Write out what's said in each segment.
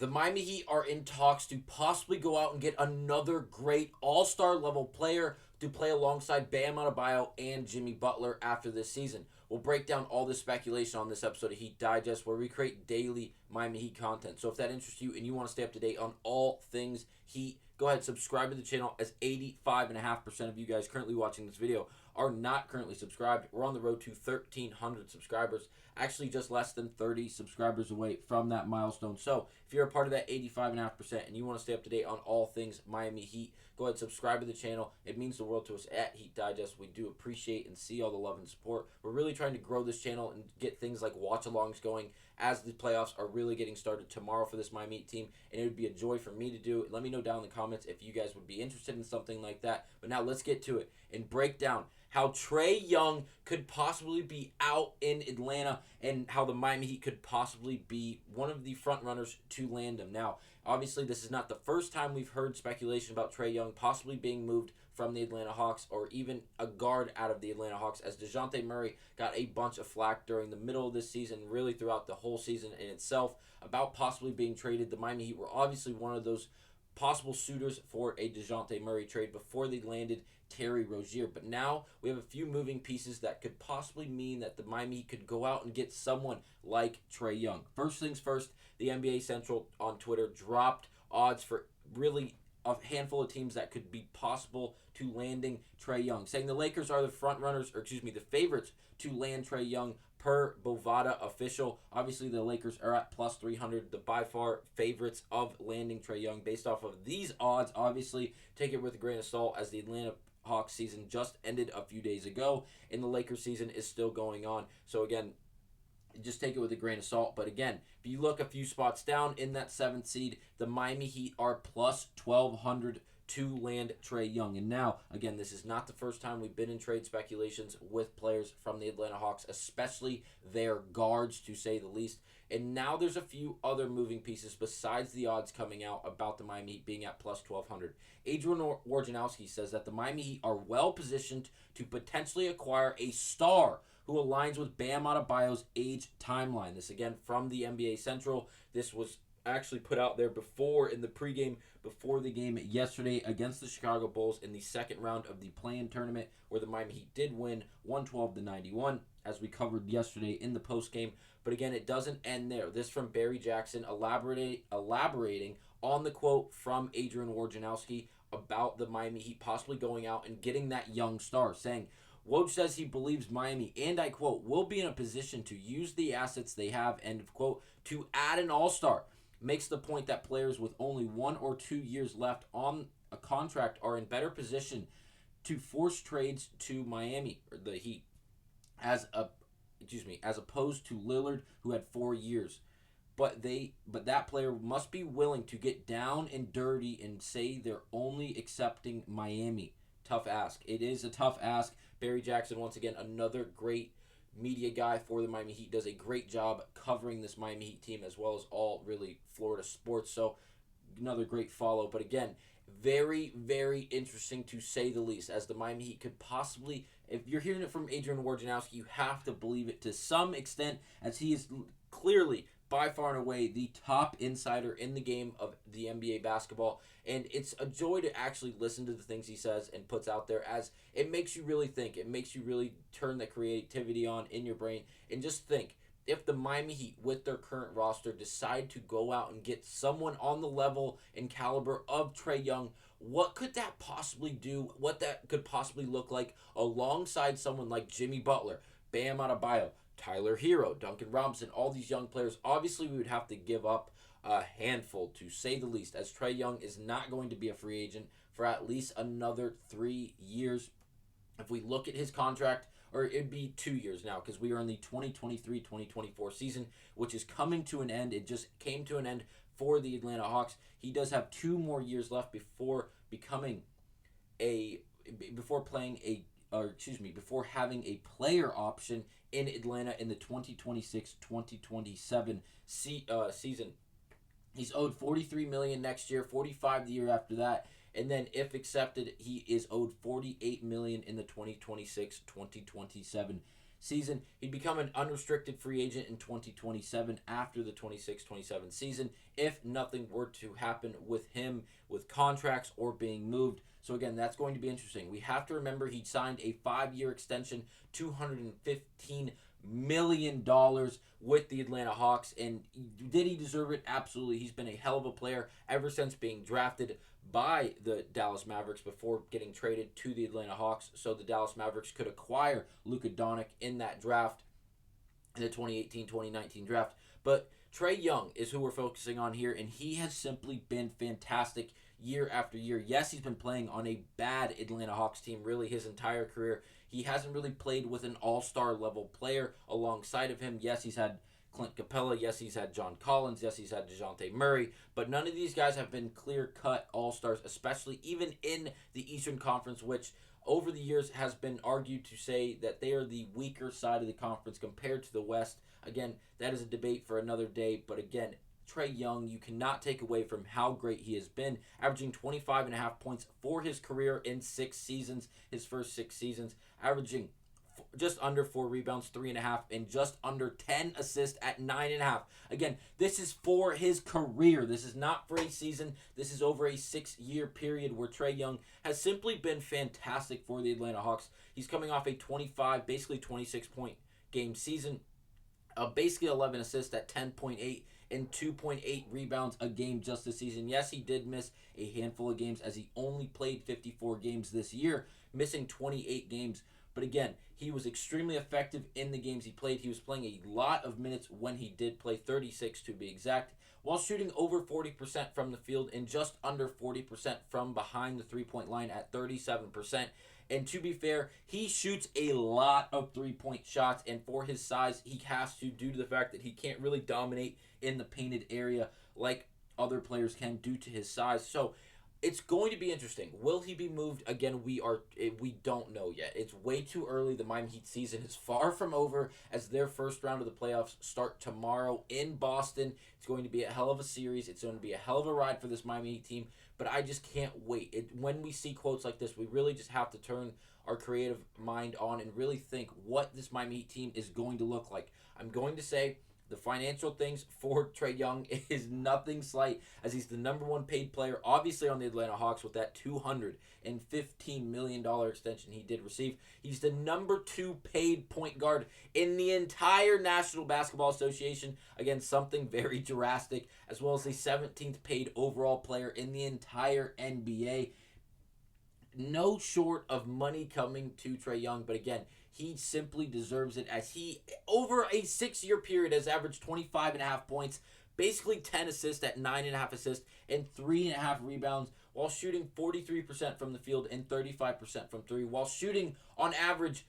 The Miami Heat are in talks to possibly go out and get another great all-star level player to play alongside Bam Adebayo and Jimmy Butler after this season. We'll break down all this speculation on this episode of Heat Digest, where we create daily Miami Heat content. So if that interests you and you want to stay up to date on all things Heat, go ahead, subscribe to the channel, as 85.5% of you guys currently watching this video are not currently subscribed. We're on the road to 1,300 subscribers, actually just less than 30 subscribers away from that milestone. So if you're a part of that 85.5% and you want to stay up to date on all things Miami Heat, go ahead, subscribe to the channel. It means the world to us at Heat Digest. We do appreciate and see all the love and support. We're really trying to grow this channel and get things like watch-alongs going as the playoffs are really getting started tomorrow for this Miami Heat team, and it would be a joy for me to do. Let me know down in the comments if you guys would be interested in something like that. But now let's get to it and break down how Trae Young could possibly be out in Atlanta and how the Miami Heat could possibly be one of the front runners to land him. Now, obviously, this is not the first time we've heard speculation about Trae Young possibly being moved from the Atlanta Hawks, or even a guard out of the Atlanta Hawks, as DeJounte Murray got a bunch of flack during the middle of this season, really throughout the whole season in itself, about possibly being traded. The Miami Heat were obviously one of those possible suitors for a DeJounte Murray trade before they landed Terry Rozier. But now we have a few moving pieces that could possibly mean that the Miami Heat could go out and get someone like Trae Young. First things first, the NBA Central on Twitter dropped odds for really a handful of teams that could be possible to landing Trae Young, saying the Lakers are the the favorites to land Trae Young per Bovada official. Obviously, the Lakers are at plus 300, the by far favorites of landing Trae Young based off of these odds. Obviously, take it with a grain of salt, as the Atlanta Hawks season just ended a few days ago, and the Lakers season is still going on. So again, just take it with a grain of salt. But again, if you look a few spots down in that 7th seed, the Miami Heat are plus 1,200 to land Trae Young. And now, again, this is not the first time we've been in trade speculations with players from the Atlanta Hawks, especially their guards, to say the least. And now there's a few other moving pieces besides the odds coming out about the Miami Heat being at plus 1,200. Adrian Wojnarowski says that the Miami Heat are well positioned to potentially acquire a star who aligns with Bam Adebayo's age timeline. This again from the NBA Central. This was actually put out there before in the pregame before the game yesterday against the Chicago Bulls in the second round of the play-in tournament, where the Miami Heat did win 112-91, as we covered yesterday in the postgame. But again, it doesn't end there. This from Barry Jackson elaborating on the quote from Adrian Wojnarowski about the Miami Heat possibly going out and getting that young star, saying, Woj says he believes Miami, and I quote, will be in a position to use the assets they have, end of quote, to add an all-star. Makes the point that players with only 1 or 2 years left on a contract are in better position to force trades to Miami, or the Heat, as opposed to Lillard, who had 4 years. But that player must be willing to get down and dirty and say they're only accepting Miami. Tough ask. It is a tough ask. Barry Jackson, once again, another great media guy for the Miami Heat, does a great job covering this Miami Heat team, as well as all really Florida sports. So another great follow. But again, very, very interesting to say the least, as the Miami Heat could possibly, if you're hearing it from Adrian Wojnarowski, you have to believe it to some extent, as he is clearly by far and away the top insider in the game of the NBA basketball. And it's a joy to actually listen to the things he says and puts out there, as it makes you really think. It makes you really turn the creativity on in your brain and just think, if the Miami Heat, with their current roster, decide to go out and get someone on the level and caliber of Trae Young, what could that possibly do? What that could possibly look like alongside someone like Jimmy Butler, Bam Adebayo, Tyler Hero, Duncan Robinson, all these young players. Obviously, we would have to give up a handful, to say the least, as Trae Young is not going to be a free agent for at least another 3 years. If we look at his contract, or it'd be 2 years now, because we are in the 2023-2024 season, which is coming to an end. It just came to an end for the Atlanta Hawks. He does have 2 more years left before before having a player option in Atlanta in the 2026-2027 season. He's owed $43 million next year, $45 the year after that, and then if accepted, he is owed $48 million in the 2026-2027 season. He'd become an unrestricted free agent in 2027 after the 26-27 season if nothing were to happen with him with contracts or being moved. So again, that's going to be interesting. We have to remember he signed a 5-year extension, $215 million with the Atlanta Hawks. And did he deserve it? Absolutely. He's been a hell of a player ever since being drafted by the Dallas Mavericks before getting traded to the Atlanta Hawks. So the Dallas Mavericks could acquire Luka Doncic in that draft, in the 2018-2019 draft. But Trae Young is who we're focusing on here, and he has simply been fantastic year after year. Yes, he's been playing on a bad Atlanta Hawks team really his entire career. He hasn't really played with an all-star level player alongside of him. Yes, he's had Clint Capella. Yes, he's had John Collins. Yes, he's had DeJounte Murray. But none of these guys have been clear-cut all-stars, especially even in the Eastern Conference, which over the years has been argued to say that they are the weaker side of the conference compared to the West. Again, that is a debate for another day. But again, Trae Young, you cannot take away from how great he has been, averaging 25.5 points for his career in 6 seasons, his first 6 seasons, averaging just under 4 rebounds, 3.5, and just under 10 assists at 9.5. Again, this is for his career. This is not for a season. This is over a 6-year period where Trae Young has simply been fantastic for the Atlanta Hawks. He's coming off a 25, basically 26-point game season, basically 11 assists at 10.8 and 2.8 rebounds a game just this season. Yes, he did miss a handful of games as he only played 54 games this year, missing 28 games. But again, he was extremely effective in the games he played. He was playing a lot of minutes when he did play, 36 to be exact, while shooting over 40% from the field and just under 40% from behind the three-point line at 37%. And to be fair, he shoots a lot of three-point shots, and for his size, he has to, due to the fact that he can't really dominate in the painted area like other players can due to his size. So it's going to be interesting. Will he be moved? Again, we don't know yet. It's way too early. The Miami Heat season is far from over as their first round of the playoffs start tomorrow in Boston. It's going to be a hell of a series. It's going to be a hell of a ride for this Miami Heat team, but I just can't wait. When we see quotes like this, we really just have to turn our creative mind on and really think what this Miami Heat team is going to look like. I'm going to say the financial things for Trae Young is nothing slight, as he's the number 1 paid player, obviously, on the Atlanta Hawks with that $215 million extension he did receive. He's the number 2 paid point guard in the entire National Basketball Association. Again, something very drastic, as well as the 17th paid overall player in the entire NBA. No short of money coming to Trae Young, but again, he simply deserves it, as he, over a 6-year period, has averaged 25.5 points, basically 10 assists at 9.5 assists, and 3.5 rebounds, while shooting 43% from the field and 35% from 3, while shooting, on average,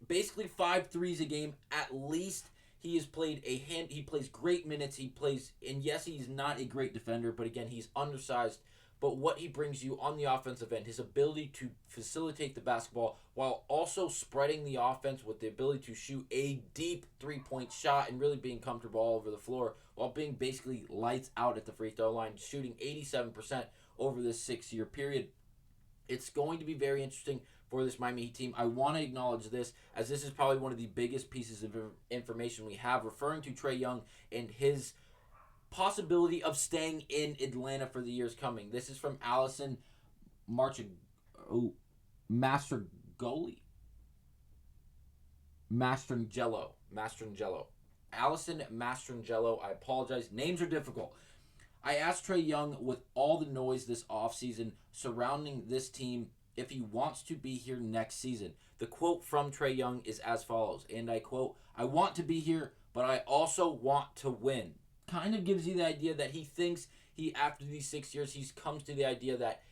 basically 5 threes a game at least. He plays great minutes, and yes, he's not a great defender, but again, he's undersized. But what he brings you on the offensive end, his ability to facilitate the basketball while also spreading the offense with the ability to shoot a deep three-point shot and really being comfortable all over the floor while being basically lights out at the free throw line, shooting 87% over this 6-year period. It's going to be very interesting for this Miami Heat team. I want to acknowledge this, as this is probably one of the biggest pieces of information we have, referring to Trae Young and his possibility of staying in Atlanta for the years coming. This is from Allison Mastrangelo. Allison Mastrangelo. I apologize. Names are difficult. I asked Trae Young, with all the noise this offseason surrounding this team, if he wants to be here next season. The quote from Trae Young is as follows, and I quote, "I want to be here, but I also want to win." Kind of gives you the idea that he thinks after these 6 years, he comes to the idea that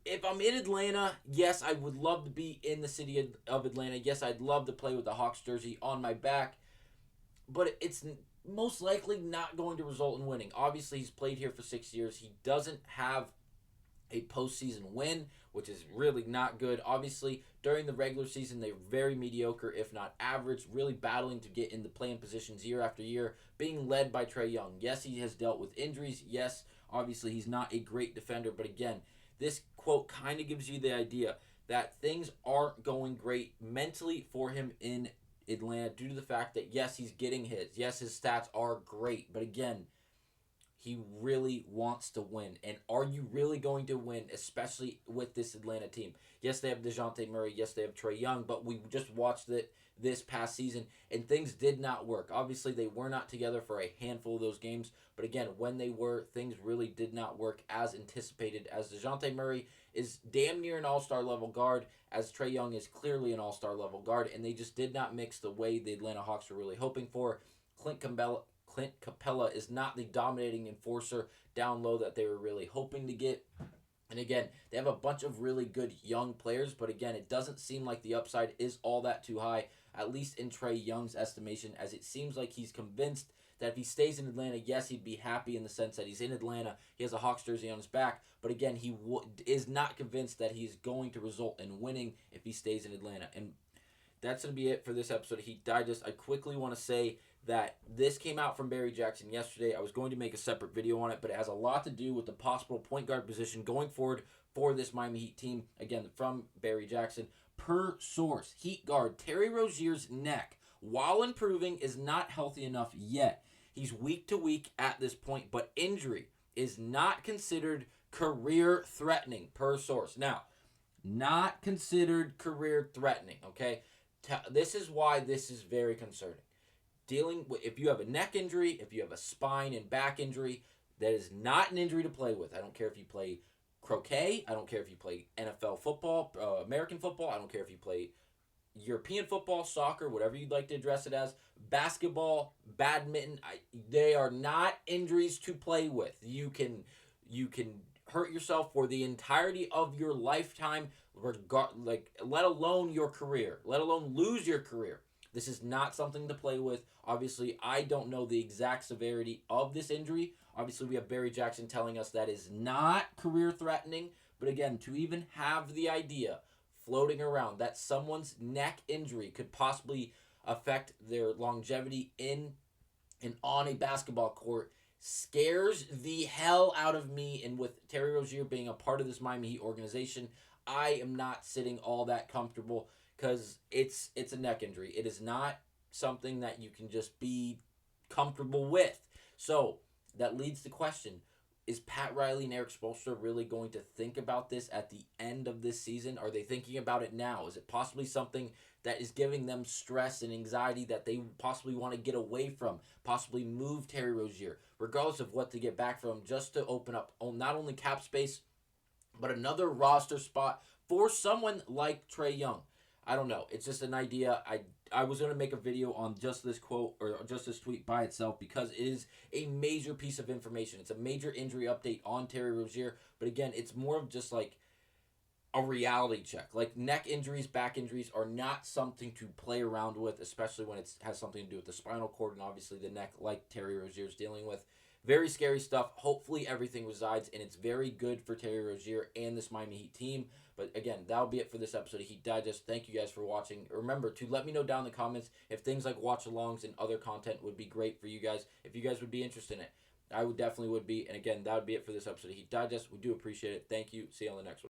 if I'm in Atlanta, yes, I would love to be in the city of Atlanta. Yes, I'd love to play with the Hawks jersey on my back, but it's most likely not going to result in winning. Obviously, he's played here for 6 years. He doesn't have a postseason win, which is really not good. Obviously, during the regular season, they're very mediocre, if not average, really battling to get in the play-in positions year after year, being led by Trae Young. Yes, he has dealt with injuries. Yes, obviously, he's not a great defender. But again, this quote kind of gives you the idea that things aren't going great mentally for him in Atlanta due to the fact that, yes, he's getting his. Yes, his stats are great. But again, he really wants to win. And are you really going to win, especially with this Atlanta team? Yes, they have DeJounte Murray. Yes, they have Trae Young. But we just watched it this past season, and things did not work. Obviously, they were not together for a handful of those games. But again, when they were, things really did not work as anticipated, as DeJounte Murray is damn near an all-star level guard, as Trae Young is clearly an all-star level guard, and they just did not mix the way the Atlanta Hawks were really hoping for. Clint Capella is not the dominating enforcer down low that they were really hoping to get. And again, they have a bunch of really good young players, but again, it doesn't seem like the upside is all that too high, at least in Trae Young's estimation, as it seems like he's convinced that if he stays in Atlanta, yes, he'd be happy in the sense that he's in Atlanta, he has a Hawks jersey on his back, but again, he is not convinced that he's going to result in winning if he stays in Atlanta. And that's going to be it for this episode of Heat Digest. I quickly want to say that this came out from Barry Jackson yesterday. I was going to make a separate video on it, but it has a lot to do with the possible point guard position going forward for this Miami Heat team. Again, from Barry Jackson. Per source, Heat guard Terry Rozier's neck, while improving, is not healthy enough yet. He's week to week at this point, but injury is not considered career-threatening, per source. Now, not considered career-threatening, okay? This is why this is very concerning. Dealing with, if you have a neck injury, if you have a spine and back injury, that is not an injury to play with. I don't care if you play croquet. I don't care if you play NFL football, American football. I don't care if you play European football, soccer, whatever you'd like to address it as, basketball, badminton. They are not injuries to play with. You can hurt yourself for the entirety of your lifetime, let alone your career, let alone lose your career. This is not something to play with. Obviously, I don't know the exact severity of this injury. Obviously, we have Barry Jackson telling us that is not career-threatening. But again, to even have the idea floating around that someone's neck injury could possibly affect their longevity in and on a basketball court scares the hell out of me. And with Terry Rozier being a part of this Miami Heat organization, I am not sitting all that comfortable, because it's a neck injury. It is not something that you can just be comfortable with. So that leads to question, is Pat Riley and Eric Spoelstra really going to think about this at the end of this season? Are they thinking about it now? Is it possibly something that is giving them stress and anxiety that they possibly want to get away from, possibly move Terry Rozier, regardless of what to get back from, just to open up not only cap space, but another roster spot for someone like Trae Young? I don't know. It's just an idea. I was going to make a video on just this quote or just this tweet by itself, because it is a major piece of information. It's a major injury update on Terry Rozier. But again, it's more of just like a reality check. Like, neck injuries, back injuries are not something to play around with, especially when it has something to do with the spinal cord and obviously the neck, like Terry Rozier is dealing with. Very scary stuff. Hopefully everything resides, and it's very good for Terry Rozier and this Miami Heat team. But again, that'll be it for this episode of Heat Digest. Thank you guys for watching. Remember to let me know down in the comments if things like watch-alongs and other content would be great for you guys, if you guys would be interested in it. I would definitely would be. And again, that would be it for this episode of Heat Digest. We do appreciate it. Thank you. See you on the next one.